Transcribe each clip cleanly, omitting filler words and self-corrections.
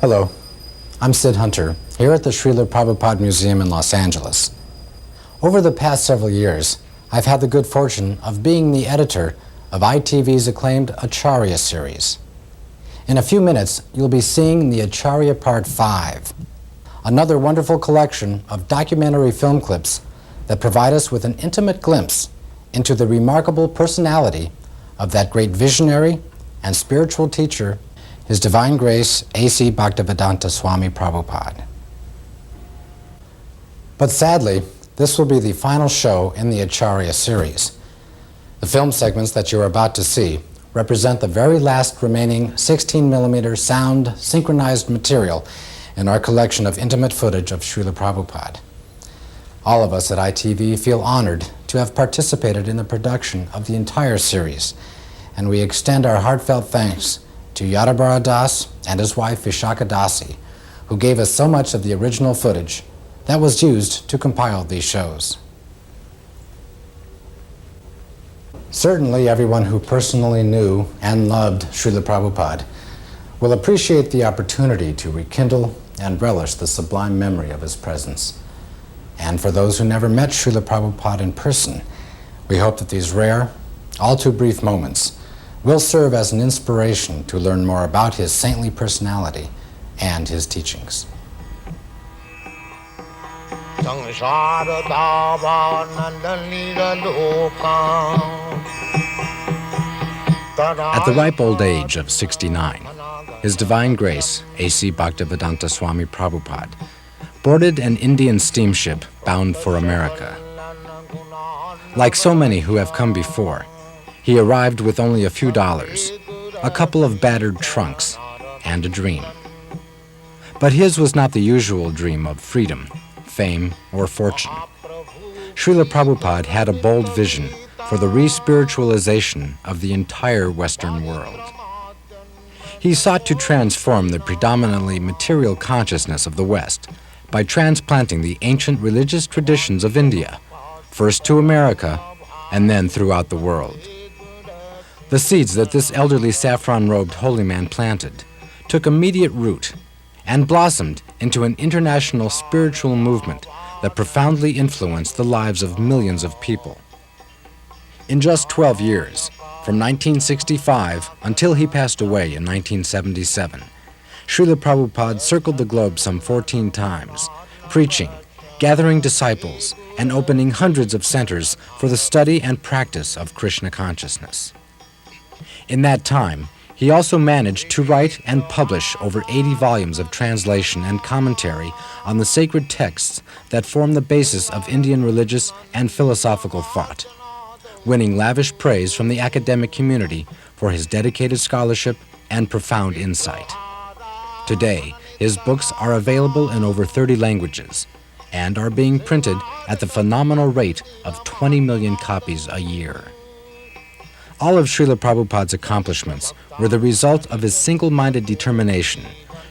Hello, I'm Sid Hunter, here at the Srila Prabhupada Museum in Los Angeles. Over the past several years, I've had the good fortune of being the editor of ITV's acclaimed Acharya series. In a few minutes, you'll be seeing the Acharya Part 5, another wonderful collection of documentary film clips that provide us with an intimate glimpse into the remarkable personality of that great visionary and spiritual teacher, His Divine Grace A.C. Bhaktivedanta Swami Prabhupada. But sadly, this will be the final show in the Acharya series. The film segments that you're about to see represent the very last remaining 16mm sound synchronized material in our collection of intimate footage of Srila Prabhupada. All of us at ITV feel honored to have participated in the production of the entire series, and we extend our heartfelt thanks to Yadabara Das and his wife Vishaka Dasi, who gave us so much of the original footage that was used to compile these shows. Certainly everyone who personally knew and loved Srila Prabhupada will appreciate the opportunity to rekindle and relish the sublime memory of his presence. And for those who never met Srila Prabhupada in person, we hope that these rare, all too brief moments will serve as an inspiration to learn more about his saintly personality and his teachings. At the ripe old age of 69, His Divine Grace A.C. Bhaktivedanta Swami Prabhupada boarded an Indian steamship bound for America. Like so many who have come before, he arrived with only a few dollars, a couple of battered trunks, and a dream. But his was not the usual dream of freedom, fame, or fortune. Srila Prabhupada had a bold vision for the re-spiritualization of the entire Western world. He sought to transform the predominantly material consciousness of the West by transplanting the ancient religious traditions of India, first to America and then throughout the world. The seeds that this elderly saffron-robed holy man planted took immediate root and blossomed into an international spiritual movement that profoundly influenced the lives of millions of people. In just 12 years, from 1965 until he passed away in 1977, Srila Prabhupada circled the globe some 14 times, preaching, gathering disciples, and opening hundreds of centers for the study and practice of Krishna consciousness. In that time, he also managed to write and publish over 80 volumes of translation and commentary on the sacred texts that form the basis of Indian religious and philosophical thought, winning lavish praise from the academic community for his dedicated scholarship and profound insight. Today, his books are available in over 30 languages and are being printed at the phenomenal rate of 20 million copies a year. All of Srila Prabhupada's accomplishments were the result of his single-minded determination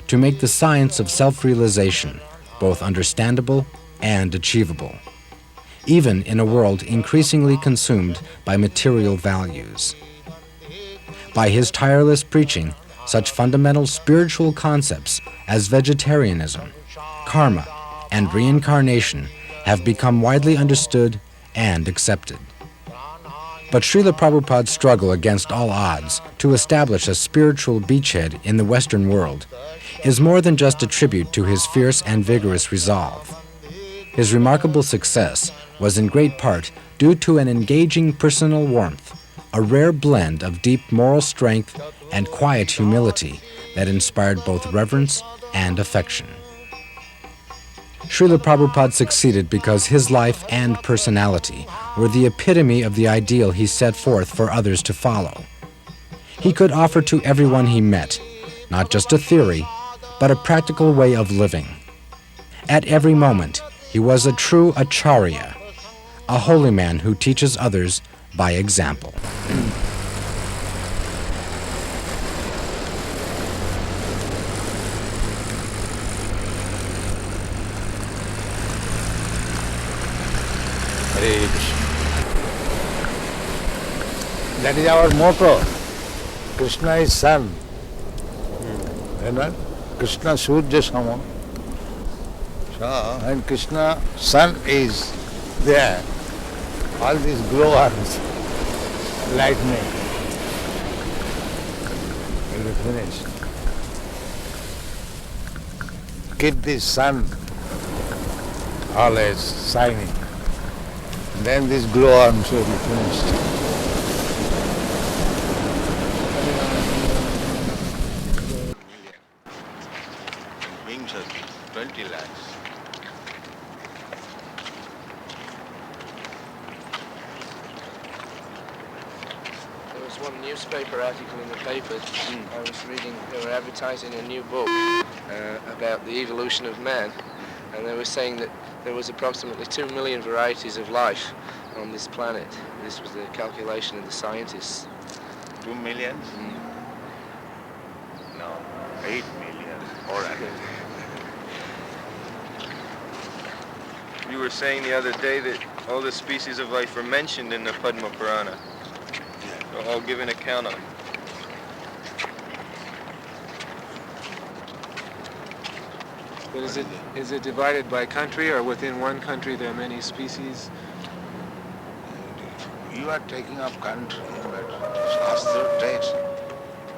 to make the science of self-realization both understandable and achievable, even in a world increasingly consumed by material values. By his tireless preaching, such fundamental spiritual concepts as vegetarianism, karma, and reincarnation have become widely understood and accepted. But Srila Prabhupada's struggle against all odds to establish a spiritual beachhead in the Western world is more than just a tribute to his fierce and vigorous resolve. His remarkable success was in great part due to an engaging personal warmth, a rare blend of deep moral strength and quiet humility that inspired both reverence and affection. Srila Prabhupada succeeded because his life and personality were the epitome of the ideal he set forth for others to follow. He could offer to everyone he met, not just a theory, but a practical way of living. At every moment, he was a true Acharya, a holy man who teaches others by example. Hare Krishna. That is our motto. Krishna is Son. You know? Krishna Surya Sama. So when Krishna sun is there, all these glowworms, lightning, will be finished. Keep the sun always shining. Then this glowworms will be finished. Beings are 20 lakhs. There was one newspaper article in the paper I was reading. They were advertising a new book about the evolution of man, and they were saying that there was approximately 2 million varieties of life on this planet. This was the calculation of the scientists. 2 millions? No, 8 million. Or You were saying the other day that all the species of life were mentioned in the Padma Purana. They're all given account of. But is it divided by country, or within one country there are many species? You are taking up country, but Shastra takes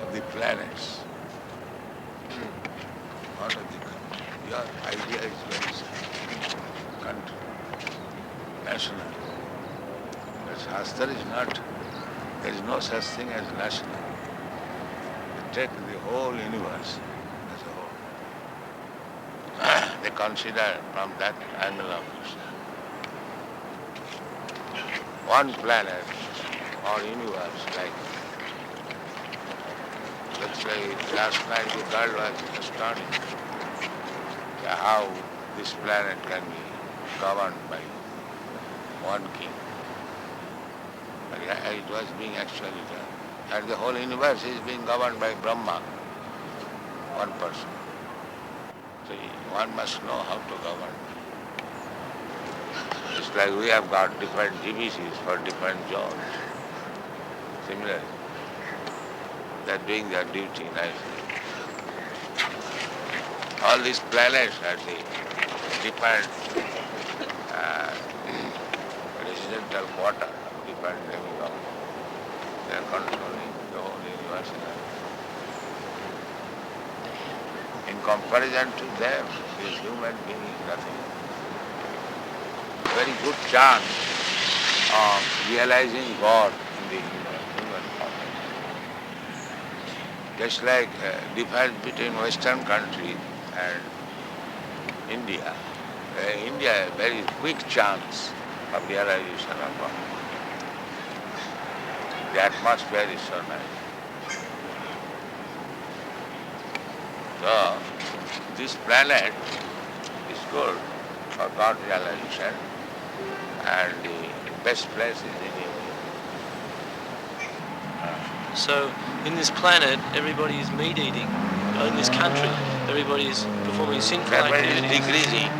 of the planets. Not of the country. Your idea is very simple. Country, national. But Shastra is not, there is no such thing as national. They take the whole universe as a whole. They consider from that angle of view. One planet or universe, like, let's say last night the girl was astonished how this planet can be governed by one king. But it was being actually done. And the whole universe is being governed by Brahma, one person. So one must know how to govern. It's like we have got different GBCs for different jobs. Similarly, they're doing their duty nicely. All these planets are the different residential quarter of different demigods. They are controlling the whole universe. In comparison to them, this human being is nothing. Very good chance of realizing God in the human form. Just like difference between Western countries and India. India has a very quick chance of realization of God. The atmosphere is so nice. So, this planet is good for God realization, and the best place is in India. So in this planet, everybody is meat eating. In this country, everybody is performing sinful Everybody is activities. decreasing.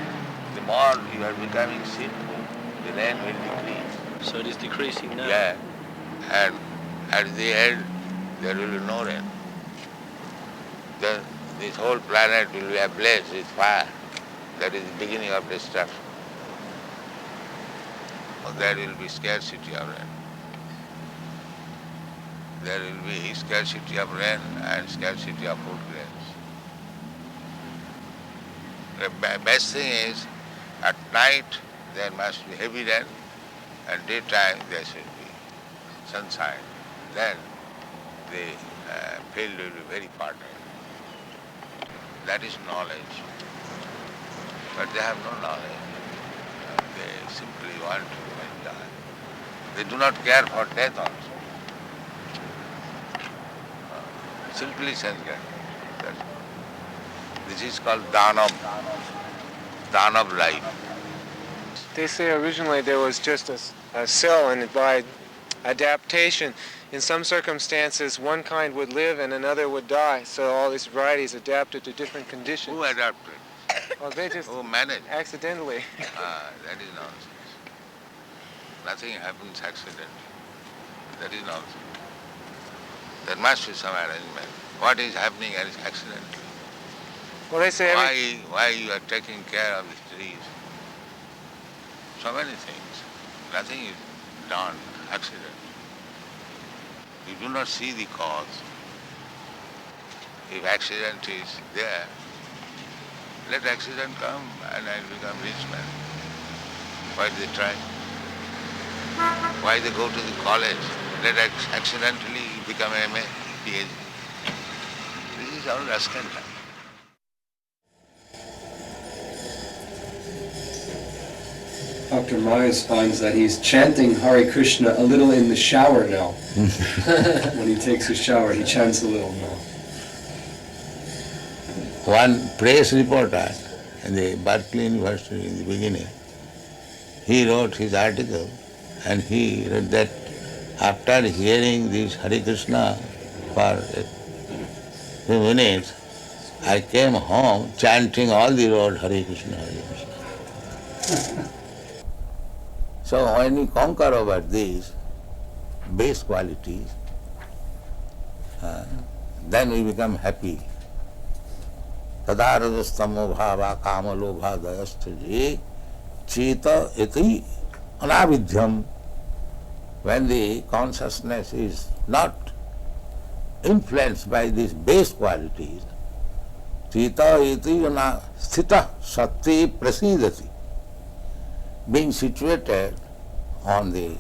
The more you are becoming sinful, the rain will decrease. So it is decreasing now. Yeah. And at the end, there will be no rain. Then this whole planet will be ablaze with fire. That is the beginning of destruction. There will be scarcity of rain. There will be scarcity of rain and scarcity of food grains. The best thing is, at night there must be heavy rain, and daytime there should be sunshine. Then the field will be very fertile. That is knowledge. But they have no knowledge. They simply want to enjoy. They do not care for death also. Simply sense-getting. This is called dhanam. Dhanam life. They say originally there was just a cell, and by adaptation, in some circumstances, one kind would live and another would die. So all these varieties adapted to different conditions. Who adapted? Well, they just Who managed? accidentally. That is nonsense. Nothing happens accidentally. That is nonsense. There must be some arrangement. What is happening is accidentally. Well, they say Why you are taking care of the trees? So many things. Nothing is done, accident. You do not see the cause. If accident is there, let accident come and I become rich man. Why they try? Why they go to the college? Let accidentally become MA, PhD. This is all rascal time. Dr. Myers finds that he's chanting Hare Krishna a little in the shower now. When he takes his shower, he chants a little now. One press reporter in the Berkeley University in the beginning, he wrote his article and he read that after hearing this Hare Krishna for a few minutes, I came home chanting all the road Hare Krishna, Hare Krishna. So when we conquer over these base qualities, then we become happy. Tadarajastamo bhava kama lobha dayastaje cheta iti anavidyam. When the consciousness is not influenced by these base qualities, cheta iti sthita sati prasidati. Being situated on the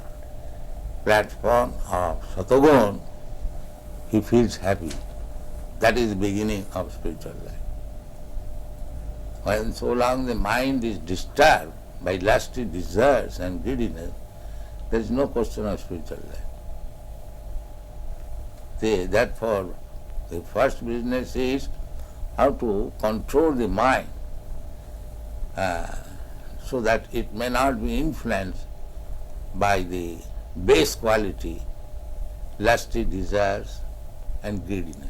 platform of Satogun, he feels happy. That is the beginning of spiritual life. When so long the mind is disturbed by lusty desires and greediness, there is no question of spiritual life. Therefore, the first business is how to control the mind so that it may not be influenced by the base quality, lusty desires and greediness.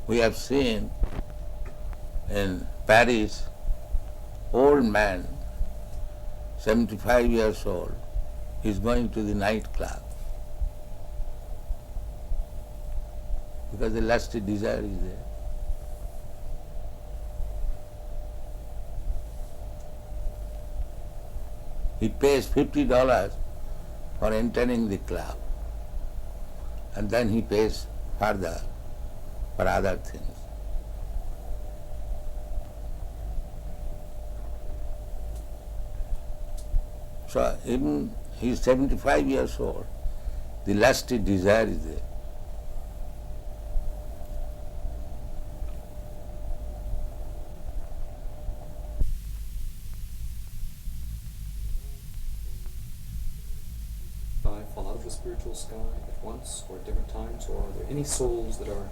We have seen in Paris, old man, 75 years old, is going to the nightclub because the lusty desire is there. He pays $50 for entering the club, and then he pays further for other things. So even he is 75 years old, the lusty desire is there. Fall out of the spiritual sky at once or at different times, or are there any souls that are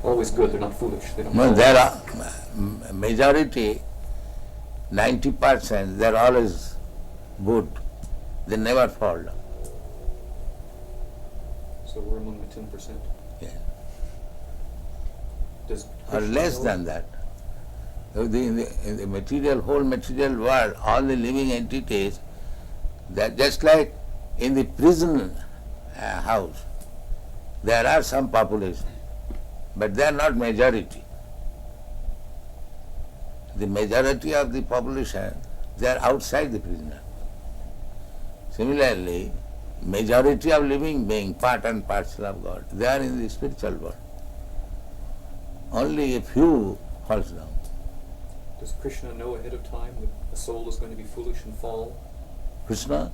always good, they're not foolish, they don't No, fall there out? are majority, 90%, they're always good. They never fall down. So we're among the 10%. Yeah. Does Or Krishna less know- than that. In the material, whole material world, all the living entities, they're just like in the prison house, there are some population, but they are not majority. The majority of the population, they are outside the prison house. Similarly, majority of living beings, part and parcel of God, they are in the spiritual world. Only a few falls down. Does Krishna know ahead of time that a soul is going to be foolish and fall? Krishna?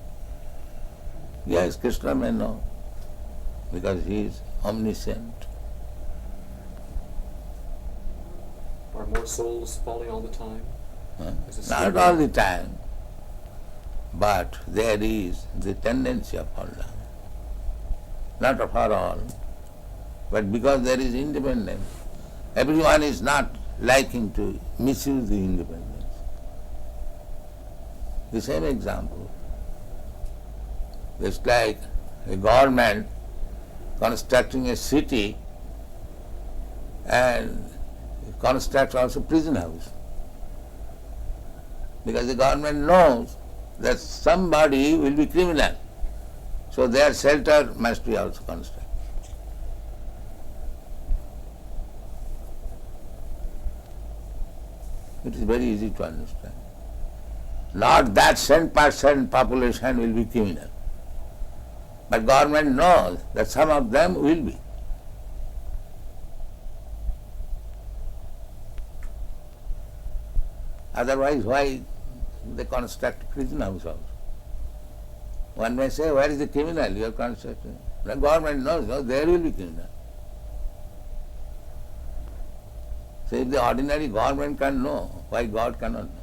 Yes, Krishna may know, because he is omniscient. Are more souls falling all the time? Is it Not still- all the time, but there is the tendency of fall down. Not for all, but because there is independence. Everyone is not liking to misuse the independence. The same example. It's like a government constructing a city and construct also prison house. Because the government knows that somebody will be criminal. So their shelter must be also constructed. It is very easy to understand. Not that 10% population will be criminal. But government knows that some of them will be. Otherwise, why they construct prison house also? One may say, where is the criminal you are constructing? The government knows, no, there will be criminal. So if the ordinary government can know, why God cannot know?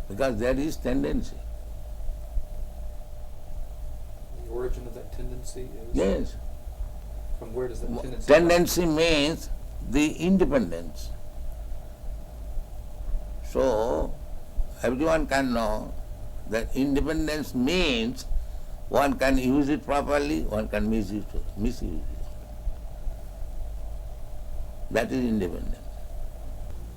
Because there is tendency. The origin of that tendency is? Yes. From where does that tendency Tendency means the independence. So, everyone can know that independence means one can use it properly, one can misuse it. That is independence.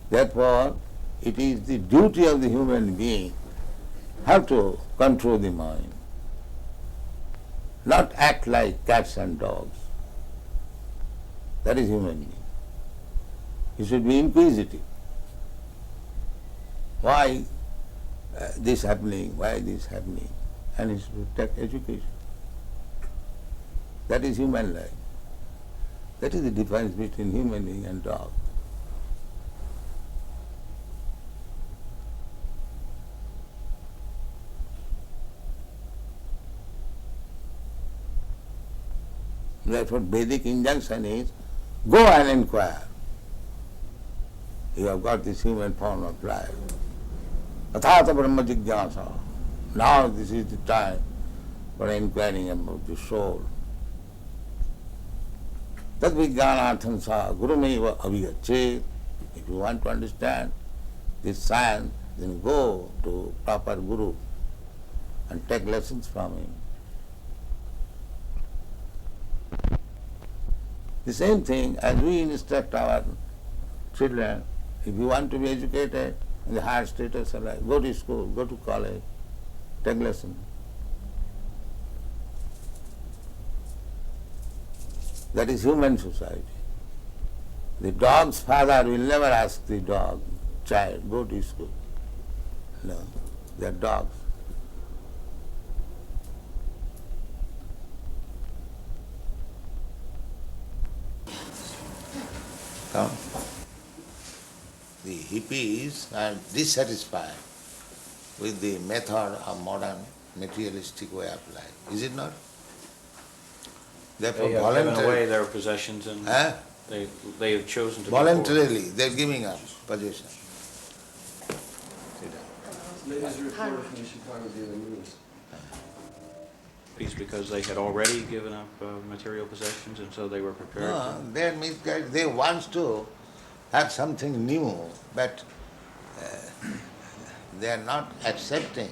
Therefore, it is the duty of the human being how to control the mind, not act like cats and dogs. That is human being. He should be inquisitive. Why this happening? Why this happening? And he should take education. That is human life. That is the difference between human being and dog. That's what Vedic injunction is. Go and inquire. You have got this human form of life. Athata Brahma Jigyasa. Now this is the time for inquiring about the soul. Tad vijnanartham sa gurumeva avigachet. If you want to understand this science, then go to proper guru and take lessons from him. The same thing as we instruct our children, if you want to be educated in the higher status of life, go to school, go to college, take lessons. That is human society. The dog's father will never ask the dog, child, go to school. No, they are dogs. Come. The hippies are dissatisfied with the method of modern materialistic way of life. Is it not? Therefore, They have given away their possessions and they have chosen to voluntarily they're giving up possession. Latest report from the Chicago Daily News. because they had already given up material possessions and so they were prepared No, they are misguided. They want to have something new, but they are not accepting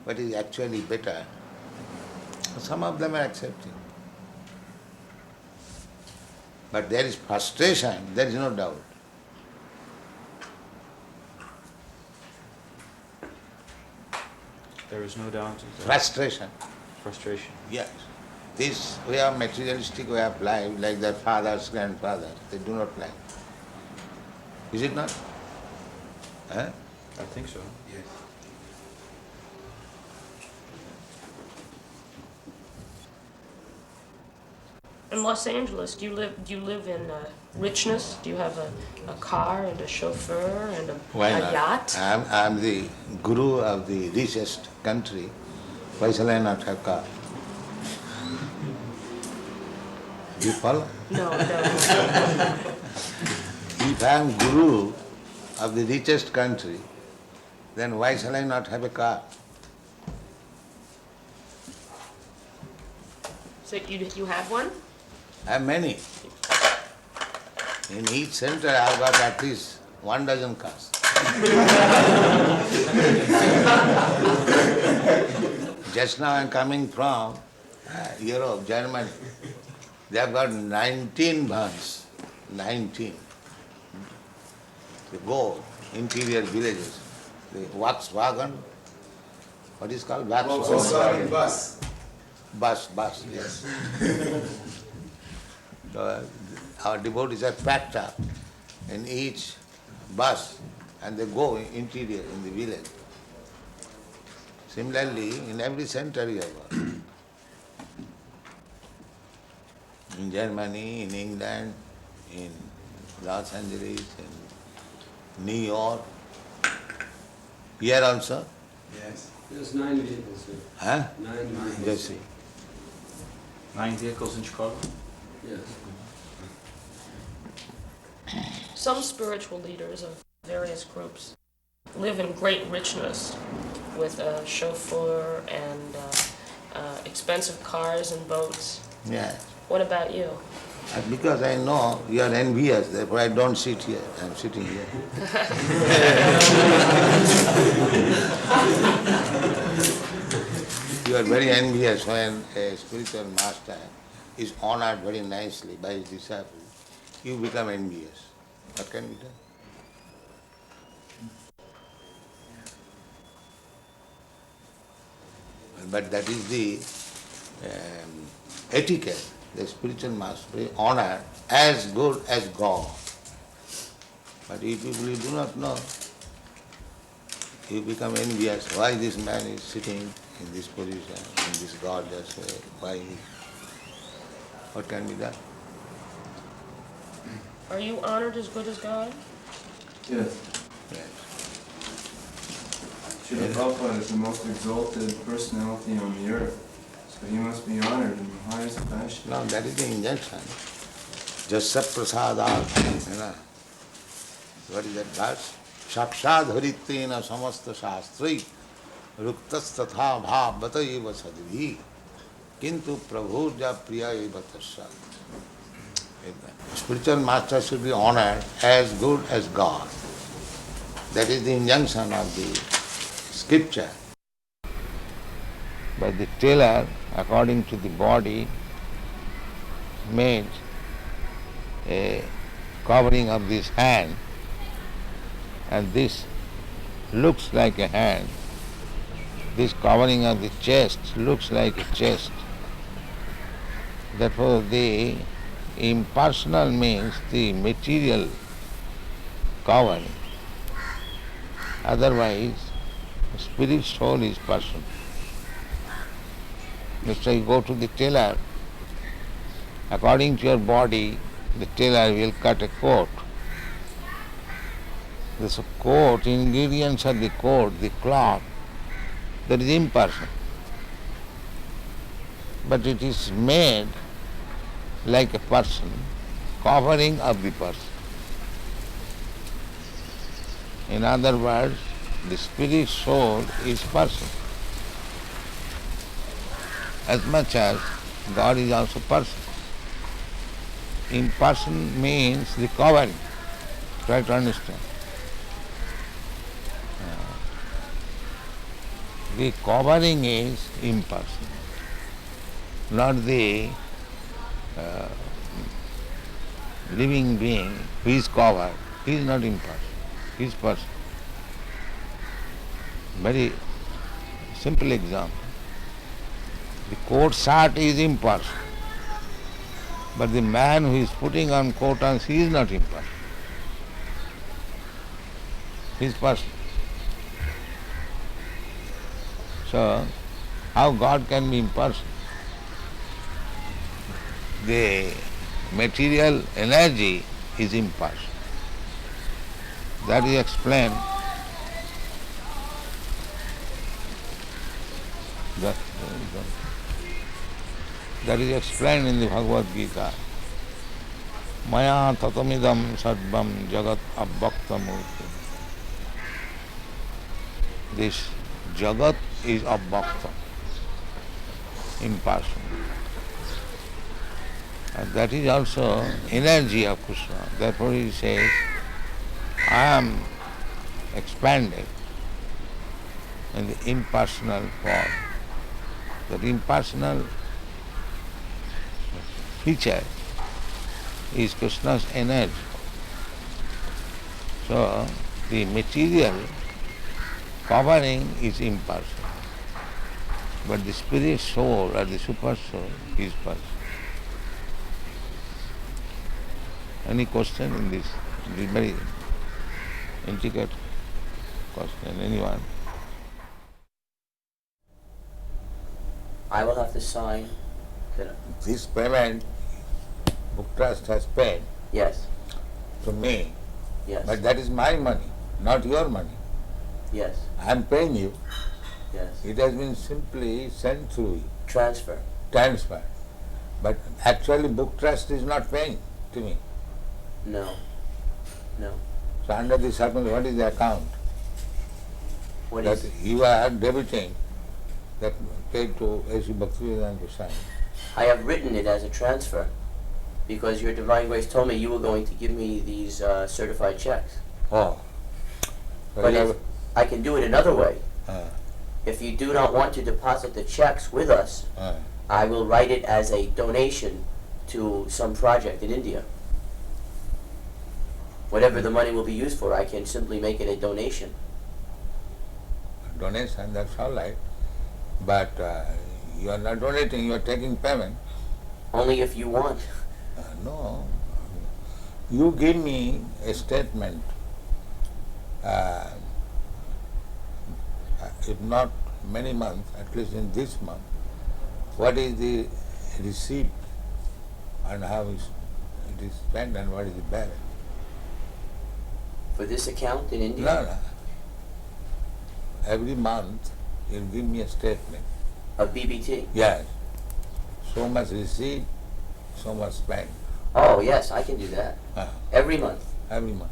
what is actually better. Some of them are accepting. But there is frustration, there is no doubt. There is no doubt. Frustration. Frustration. Yes. This way of materialistic way of life, like their fathers, grandfathers, they do not like. Is it not? Huh? I think so. Yes. In Los Angeles, do you live in richness? Do you have a car and a chauffeur and a yacht? I'm the guru of the richest country. Why shall I not have car? Do you follow? No, no. If I am guru of the richest country, then why shall I not have a car? So you have one? I have many. In each center I have got at least 12 cars. Just now I am coming from Europe, Germany. They have got 19 vans. 19. They go interior villages. the Volkswagen, what is called Volkswagen bus. Bus, yes. So, our devotees are packed up in each bus and they go interior in the village. Similarly, in every center you have got. In Germany, in England, in Los Angeles, in New York, here also. Yes. There's 9 vehicles here. Huh? 9 vehicles. Just see. 9 vehicles in Chicago? Yes. Some spiritual leaders of various groups live in great richness with a chauffeur and expensive cars and boats. Yeah. What about you? Because I know you are envious, therefore I don't sit here. I'm sitting here. You are very envious when a spiritual master is honored very nicely by his disciples. You become envious. What can be done? But that is the etiquette. The spiritual master is honored as good as God. But if you do not know, you become envious. Why this man is sitting in this position, in this gorgeous way? Why? What can be done? Are you honored as good as God? Yes. Yes. Srila Prabhupada is the most exalted personality on the earth, so he must be honored in the highest fashion. No, that is the injunction. Jasa prasadat, you know. What is that verse? Sakshad haritrena samasta shastri ruktas tatha bhavata eva sadvi kintu prabhuja priya eva tasya. Spiritual master should be honored as good as God. That is the injunction of the scripture. But the tailor, according to the body, made a covering of this hand, and this looks like a hand. This covering of the chest looks like a chest. Therefore, the impersonal means the material covering. Otherwise, spirit soul is person. Let's say you go to the tailor, according to your body, the tailor will cut a coat. This coat, ingredients of the coat, the cloth, that is impersonal. But it is made like a person, covering of the person. In other words, the spirit soul is person. As much as God is also person. Imperson means the covering. Try to understand. The covering is impersonal, not the living being who is covered. He is not impersonal, he is person. Very simple example. The coat shirt is impersonal, but the man who is putting on coat he is not impersonal. He is person. So, how God can be impersonal? The material energy is impersonal. That is explained. That is explained in the Bhagavad Gita. Maya tatamidam sarvam jagat abhaktamurti. This jagat is abhakta, impersonal. And that is also energy of Krishna. Therefore he says, I am expanded in the impersonal form. That impersonal feature is Krishna's energy. So the material Covering is impersonal, but the spirit soul or the super soul is personal. Any question in this? This very intricate question. Anyone? I will have to sign. This payment, Book Trust has paid. Yes. To me. Yes. But that is my money, not your money. Yes. I am paying you. Yes. It has been simply sent through you. Transfer. But actually Book Trust is not paying to me. No. No. So under the circumstance, what is the account? What that is? You are debiting that paid to A.C. Bhaktivedanta Swami. I have written it as a transfer because your Divine Grace told me you were going to give me these certified checks. Oh. So but I can do it another way. If you do not want to deposit the checks with us, I will write it as a donation to some project in India. Whatever the money will be used for, I can simply make it a donation. Donation, that's all right. But you are not donating, you are taking payment. Only if you want. No. You give me a statement, if not many months, at least in this month, what is the receipt and how it is spent and what is the balance. For this account in India? No. Every month you give me a statement. Of BBT? Yes. So much receipt, so much spent. Oh yes, I can do that. Every month? Every month.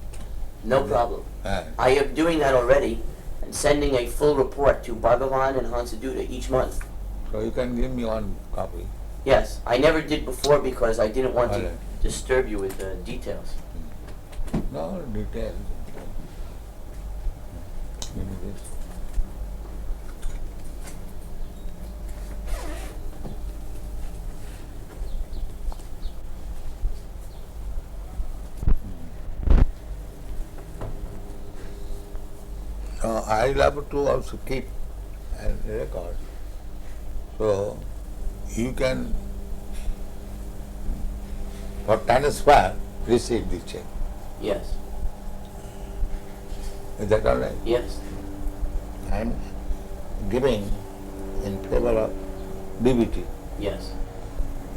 No problem. I am doing that already and sending a full report to Bhagavan and Hansaduta each month. So you can give me one copy. Yes, I never did before because I didn't want to disturb you with the details. No details. Give me this. I love to also keep a record. So you can, for transfer, receive the check. Yes. Is that all right? Yes. I am giving in favor of BBT. Yes.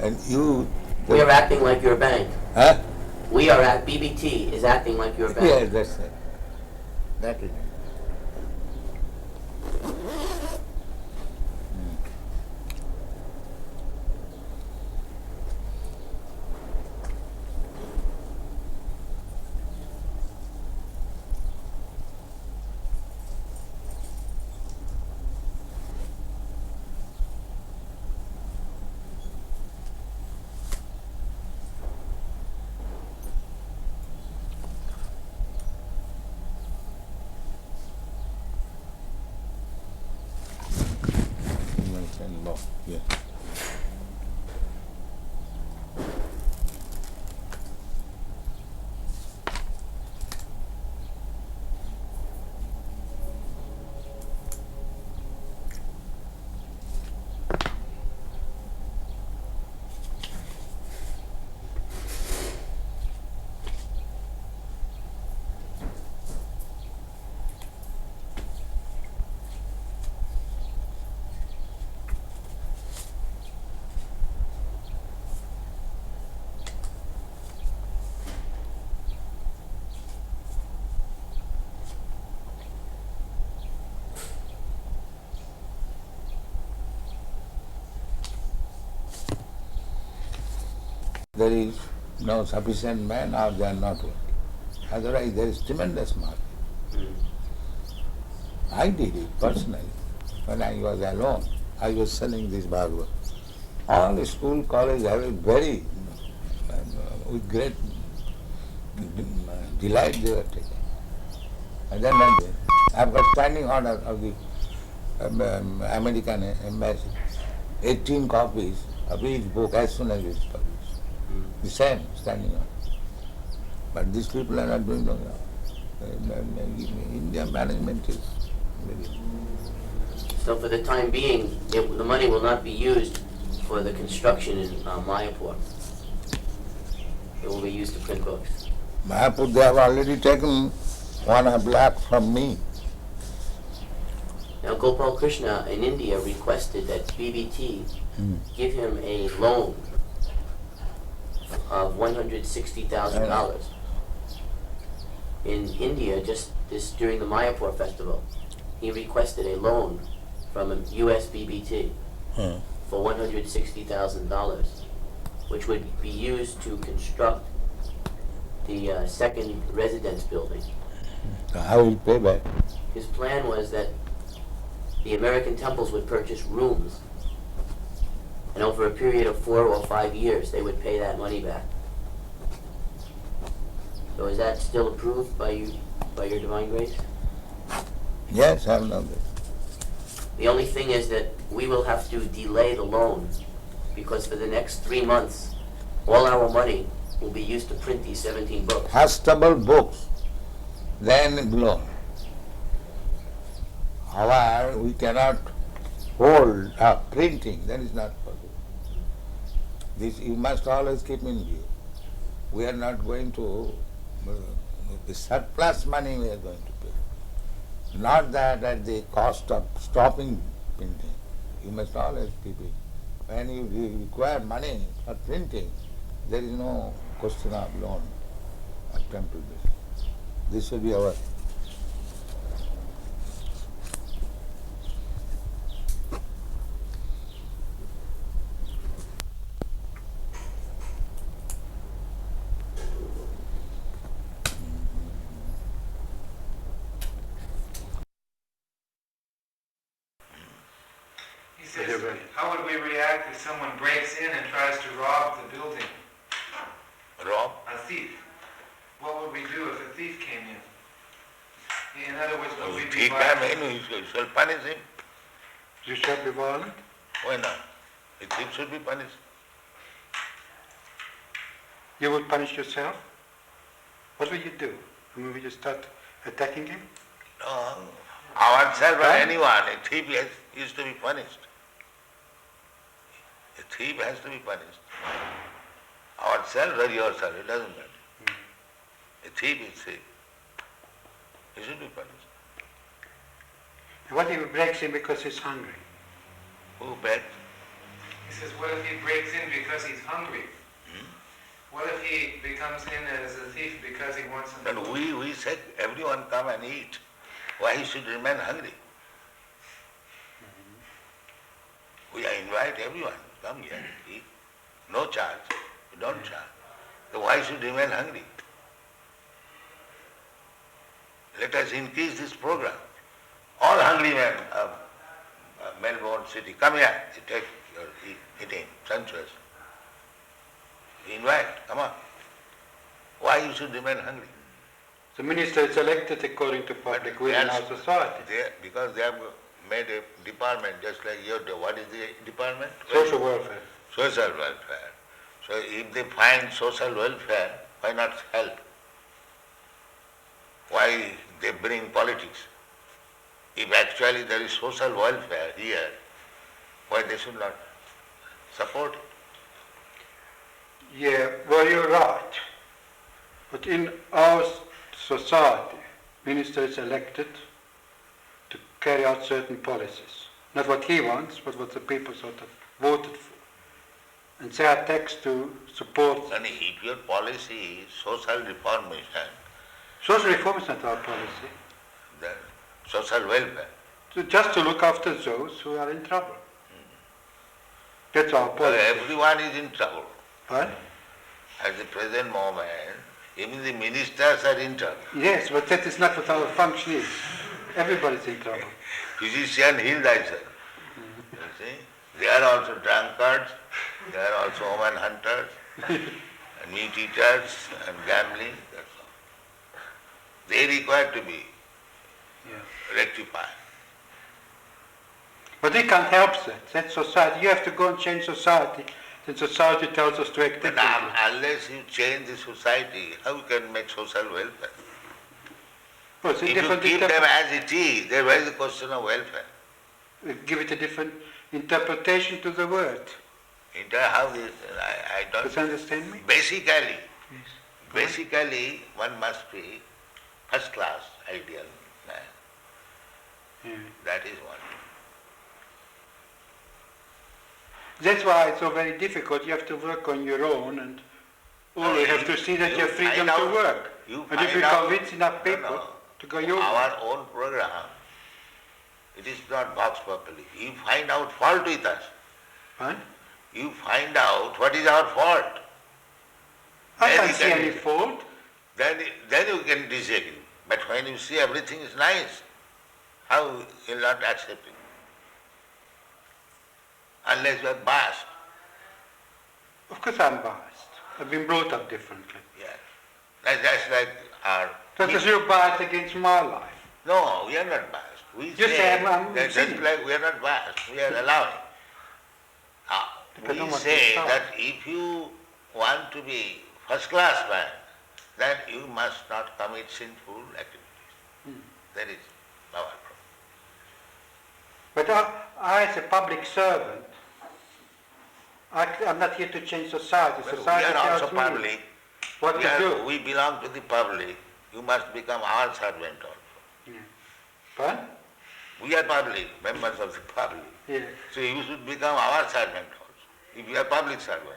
And you... We are acting like your bank. Huh? We are at BBT is acting like your bank. Yes, that's it. That is it. Yeah. There is no sufficient man or they are not working. Otherwise there is tremendous market. I did it personally. When I was alone, I was selling this Bhagavad. All the school, college have it very, with great delight they were taking. And then I've got standing order of the American embassy, 18 copies of each book as soon as it's published. The same standing order. But these people are not doing no. India management is So for the time being, the money will not be used for the construction in Mayapur. It will be used to print books. Mayapur, they have already taken 1.5 lakh from me. Now Gopal Krishna in India requested that BBT give him a loan of $160,000. In India, just this during the Mayapur festival, he requested a loan from a US BBT for $160,000, which would be used to construct the second residence building. How will you pay back? His plan was that the American temples would purchase rooms, and over a period of 4 or 5 years, they would pay that money back. So is that still approved by you, by your Divine Grace? Yes, I know that. The only thing is that we will have to delay the loan, because for the next 3 months, all our money will be used to print these 17 books. Fastable books, then loan. However, we cannot hold up printing, that is not possible. This you must always keep in view. We are not going to, the surplus money we are going to pay. Not that at the cost of stopping printing. You must always keep it. When you require money for printing, there is no question of loan. Attempt to this. This will be our. He says, how would we react if someone breaks in and tries to rob the building? Rob? A thief. What would we do if a thief came in? In other words, would we be Thief came in, we shall punish him. You shall be violent? Why not? A thief should be punished. You would punish yourself? What will you do? Will you start attacking him? No, ourselves or anyone, a thief is to be punished. A thief has to be punished. Ourselves or yourself, it doesn't matter. A thief is thief. He should be punished. What if he breaks in because he's hungry? Who begs? He says, what if he breaks in because he's hungry? What if he becomes in as a thief because he wants something? But we said everyone come and eat. Why he should remain hungry? We invite everyone, come here, eat. No charge, we don't charge. So why should remain hungry? Let us increase this program. All hungry men of Melbourne city, come here, you take your eating, sumptuous. We invite, come on. Why you should remain hungry? The minister is elected according to public will in our society. Because they have made a department just like your, what is the department? Social welfare. Social welfare. So if they find social welfare, why not help? Why they bring politics? If actually there is social welfare here, why they should not support it? Yeah, well, you're right. But in our society, minister is elected to carry out certain policies. Not what he wants, but what the people sort of voted for. And they are taxed to support. And if your policy is social reformation, social reform is not our policy. Then social welfare. So just to look after those who are in trouble. That's our policy. Everyone is in trouble. What? At the present moment, even the ministers are in trouble. Yes, but that is not what our function is. Everybody's in trouble. Physician, heal thyself. You see? They are also drunkards, they are also woman hunters, and meat eaters, and gambling, that's all. They require to be rectified. But we can't help that. That's society. You have to go and change society. Then society tells us to act differently. But unless you change the society, how you can make social welfare? Well, it's a If you different keep them as it is, there is the question of welfare. We give it a different interpretation to the word. How this, I don't... Does you understand me? Basically, Yes. basically one must be first class ideal man. Yeah. That is one. That's why it's so very difficult. You have to work on your own, and always have to see that you have freedom to work. And if you convince enough people to go your way. Our own program, it is not boxed properly. You find out fault with us. Huh? You find out what is our fault. I can't see any fault. Then you can disagree. But when you see everything is nice, how you'll not accept it? Unless you are biased. Of course I'm biased. I've been brought up differently. Yes. That's like our... Because you're biased against my life. No, we are not biased. We You say I'm that just sinning. like we are not biased, we are allowing. We say that if you want to be first class man, then you must not commit sinful activities. That is our problem. But I as a public servant, I'm not here to change society. But Society we are also tells me public. what to do. We belong to the public. You must become our servant also. Yeah. Pardon? We are public, members of the public. Yeah. So you should become our servant also, if you are public servant.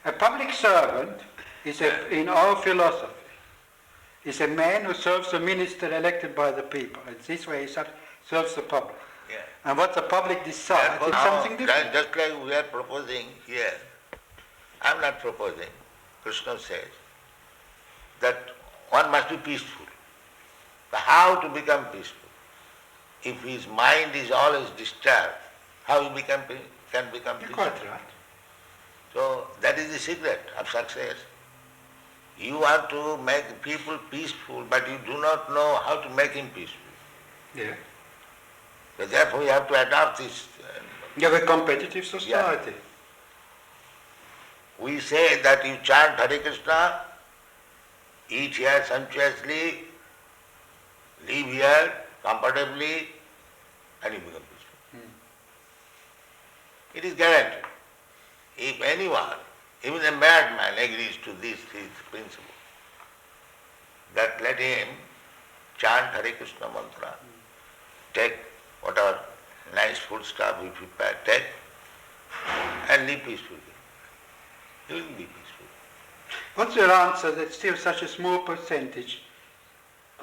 A public servant is, in our philosophy, is a man who serves a minister elected by the people. And this way he serves the public. Yeah. And what the public decides is something different. Just like we are proposing here, I am not proposing, Krishna says, that one must be peaceful. But how to become peaceful? If his mind is always disturbed, how he can become peaceful? Quite right. So that is the secret of success. You want to make people peaceful, but you do not know how to make him peaceful. Yeah. So therefore you have to adopt this. You have a competitive society. Yeah. We say that you chant Hare Krishna, eat here sumptuously, live here comfortably, and you become peaceful. It is guaranteed. If anyone, even a madman, agrees to this principle, that let him chant Hare Krishna mantra, take whatever nice food stuff we prepare, take, and live peacefully. He will be peaceful. What's your answer that still such a small percentage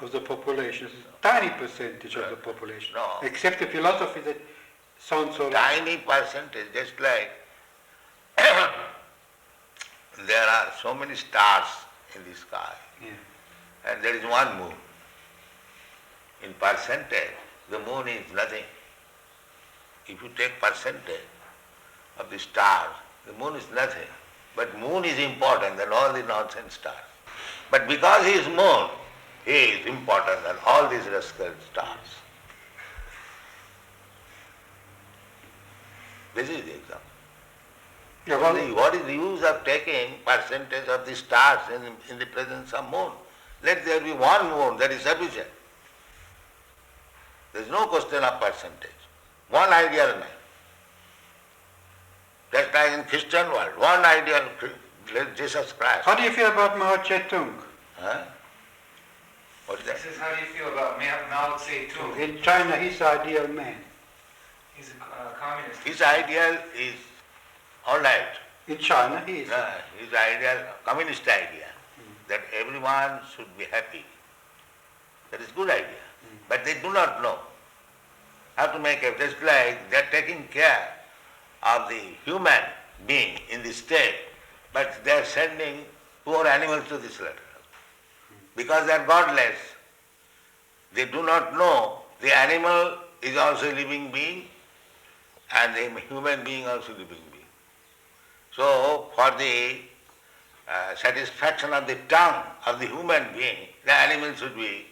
of the population, tiny percentage of the population, accept a philosophy that sounds so tiny percentage, just like there are so many stars in the sky, and there is one moon. In percentage, the moon is nothing. If you take percentage of the stars, the moon is nothing. But moon is important than all the nonsense stars. But because he is moon, he is important than all these rascal stars. This is the example. Yeah, well, what is the use of taking percentage of the stars in the presence of moon? Let there be one moon, that is sufficient. There is no question of percentage. One ideal man. Just like in Christian world, one ideal Jesus Christ. How do you feel about Mao Zedong? Huh? What is that? He says, how do you feel about Mao Zedong? In China, he's the ideal man. He's a communist. His ideal is all right. In China, he is. His ideal, communist idea, that everyone should be happy. That is good idea. But they do not know how to make it. Just like they are taking care of the human being in this state, but they are sending poor animals to this letter. Because they are godless. They do not know the animal is also a living being and the human being also a living being. So for the satisfaction of the tongue of the human being, the animal should be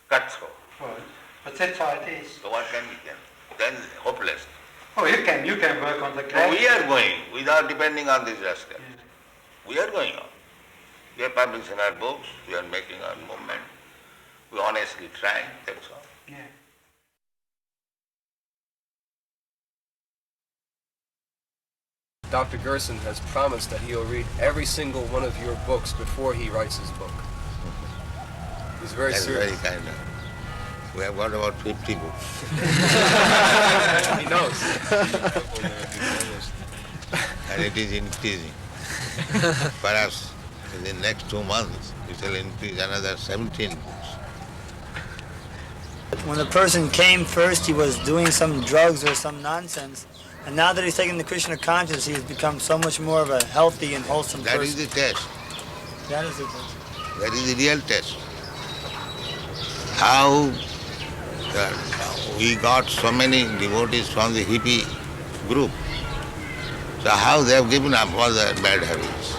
cut through. Well, but that's how it is. So what can we do? Then hopeless. Oh, you can work on the So we are going without depending on this rascal. We are going on. We are publishing our books, we are making our movement. We honestly try, that's all. Yeah. Dr. Gerson has promised that he'll read every single one of your books before he writes his book. He's very That's serious. very kind of. We have got about 50 books. He knows. And it is increasing. Perhaps in the next 2 months, it will increase another 17 books. When the person came first, he was doing some drugs or some nonsense. And now that he's taken the Krishna consciousness, he has become so much more of a healthy and wholesome person. That is the test. That is the test. That is the real test. How we got so many devotees from the hippie group. So how they have given up all their bad habits.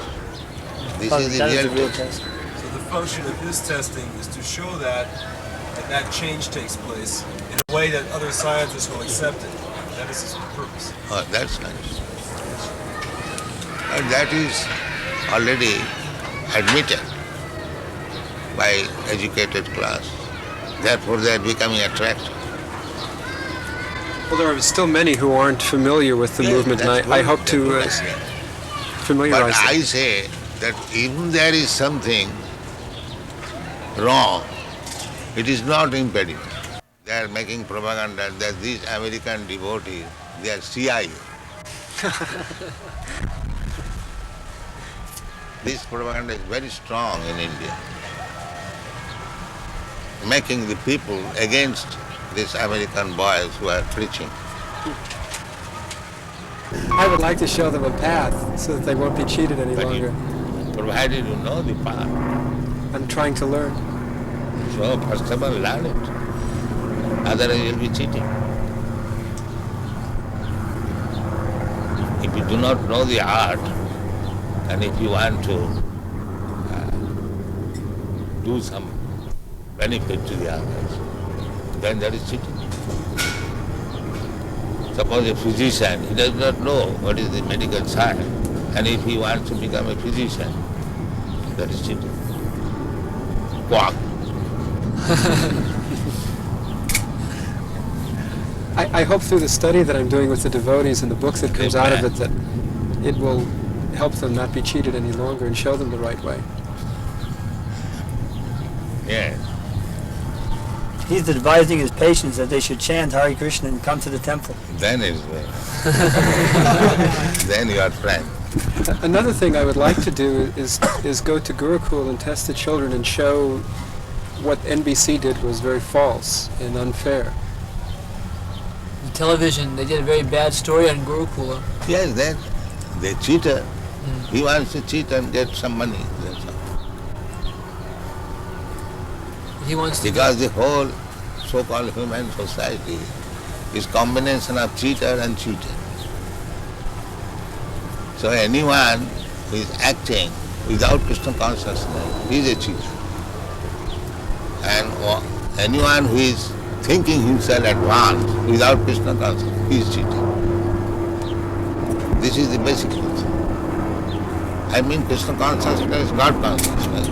This is the real test. So the function of his testing is to show that change takes place in a way that other scientists will accept it. That is his purpose. Oh, that's nice. And that is already admitted by educated class. Therefore they are becoming attractive. Well, there are still many who aren't familiar with the movement, and I hope to familiarize But them. I say that even there is something wrong, it is not impediment. They are making propaganda that these American devotees, they are CIA. This propaganda is very strong in India, making the people against these American boys who are preaching. I would like to show them a path so that they won't be cheated any longer. Provided you know the path. I'm trying to learn. So first of all, learn it. Otherwise you'll be cheating. If you do not know the art, and if you want to do some benefit to the others, then that is cheating. Suppose a physician, he does not know what is the medical science, and if he wants to become a physician, that is cheating. Quack. I hope through the study that I'm doing with the devotees and the books that comes out of it that it will help them not be cheated any longer and show them the right way. Yes. He's advising his patients that they should chant Hare Krishna and come to the temple. Then it is well. Then you are friend. Another thing I would like to do is go to Gurukul and test the children and show what NBC did was very false and unfair. The television, they did a very bad story on Gurukula. Yes, then they cheated. He wants to cheat and get some money. That's all. He wants to because the whole so-called human society is combination of cheater and cheated. So anyone who is acting without Krishna consciousness is a cheater. And anyone who is thinking himself advanced without Krishna consciousness, he is cheating. This is the basic truth. I mean Krishna consciousness, God consciousness.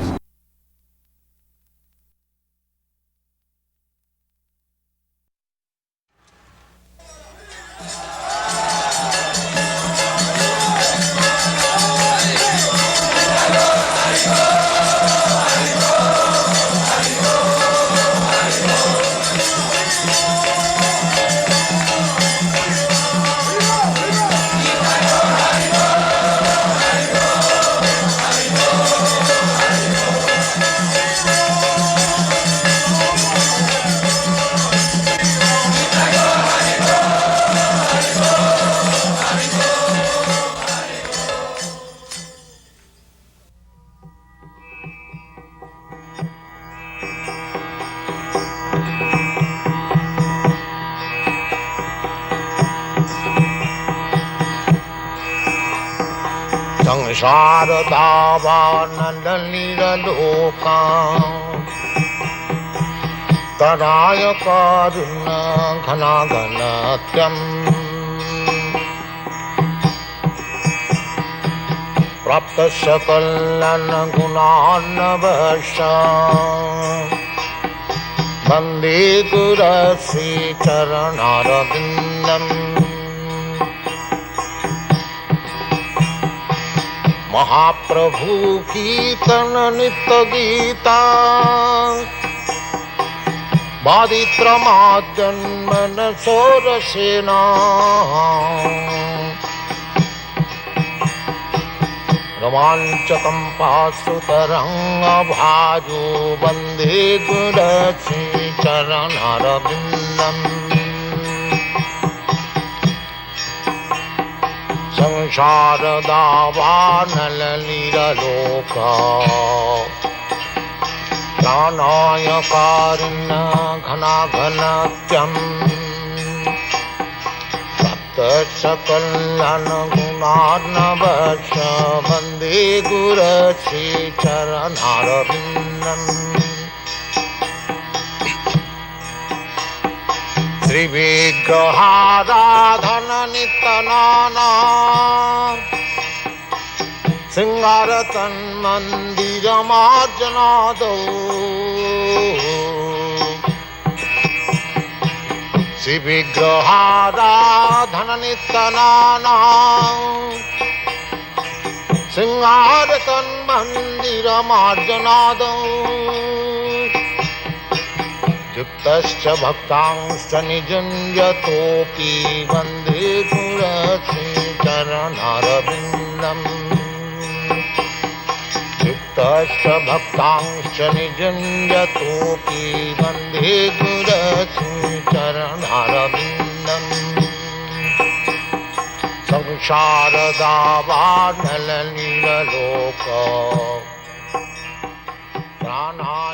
संसारदावानलिलोका तराय कारुण्य घनाघनत्यम् प्राप्तस्य कल्याणगुणान्नवश्य वन्दे गुरश्री चरणारविन्दम् महाप्रभु कीर्तन नित्य गीता बादित्रमाद्यन्मन सोरसेना रोमाञ्चकं पाश्रुतरङ्गभाजो वन्दे गुरश्री चरणारविन्दम् संसारदावानललीललोका प्राणायकारिण्य घनाघनत्यम् सप्तशकल्याणगुणार्णवश वन्दे गुरश्री चरणारविन्दम् श्रीविग्रहाराधन नित्यनाना सिंगारतन्मन्दिरमार्जनादौ श्रीविग्रहाराधन नित्यनाना सिंगारतन्मन्दिरमार्जनादौ युक्तश्च भक्तांश्च निजुञ्जतोऽपि वन्दे गुरश्री चरणारविन्दम् युक्तश्च भक्तांश्च निजुञ्जतोऽपि वन्दे गुरश्री चरणारविन्दम् संसारदावानललीललोक प्राणाय